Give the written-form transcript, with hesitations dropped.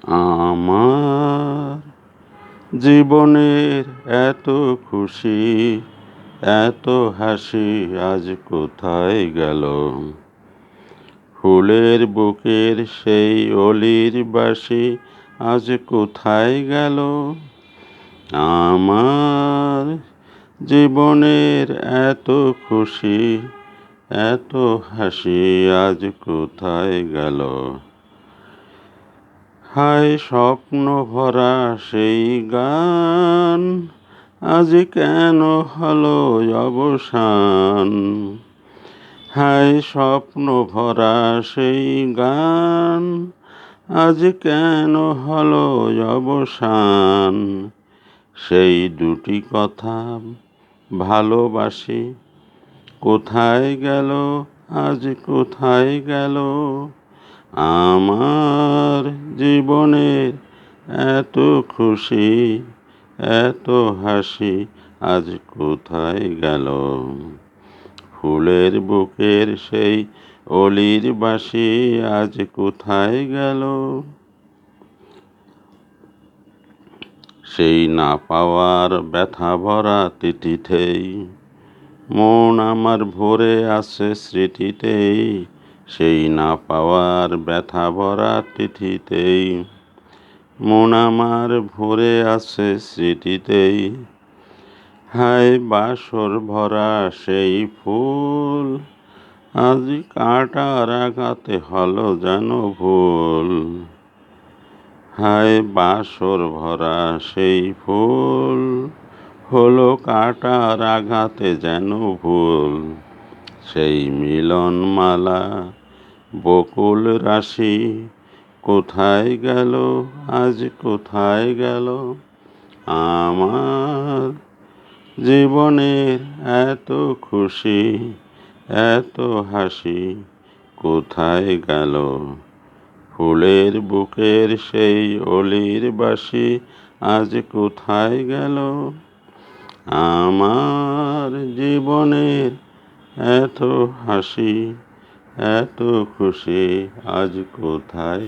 আমার জীবনের এত খুশি, এত হাসি আজ কোথায় গেল? ফুলের বুকের সেই অলির বাঁশি আজ কোথায় গেল? আমার জীবনের এত খুশি, এত হাসি আজ কোথায় গেল? হায় স্বপ্ন ভরা সেই গান, আজ কেন হলো অবসান? হায় স্বপ্ন ভরা সেই গান, আজ কেন হলো অবসান? সেই দুটি কথা ভালোবাসি কোথায় গেল, আজ কোথায় গেল? আমার জীবনের এত খুশি, এত হাসি আজ কোথায় গেল? ফুলের বুকের সেই অলির বাঁশি আজ কোথায় গেল? সেই না পাওয়ার ব্যথা ভরা তিথিতেই মন আমার ভরে আছে স্মৃতিতেই। সেই না পাওয়ার ব্যথা ভরা তিথিতেই মন আমার ভরে আছে স্মৃতিতেই। হায় বাসর ভরা সেই ফুল, আজ কাঁটার আঘাতে হলো যেন ভুল। হায় বাসর ভরা সেই ফুল, হলো কাঁটার আঘাতে যেন ভুল। সেই মিলন মালা বকুল রাশি কোথায় গেল, আজ কোথায় গেল? আমার জীবনের এত খুশি, এত হাসি কোথায় গেল? ফুলের বুকের সেই অলির বাঁশি আজ কোথায় গেল? আমার জীবনের এত হাসি, এত খুশি আজ কোথায়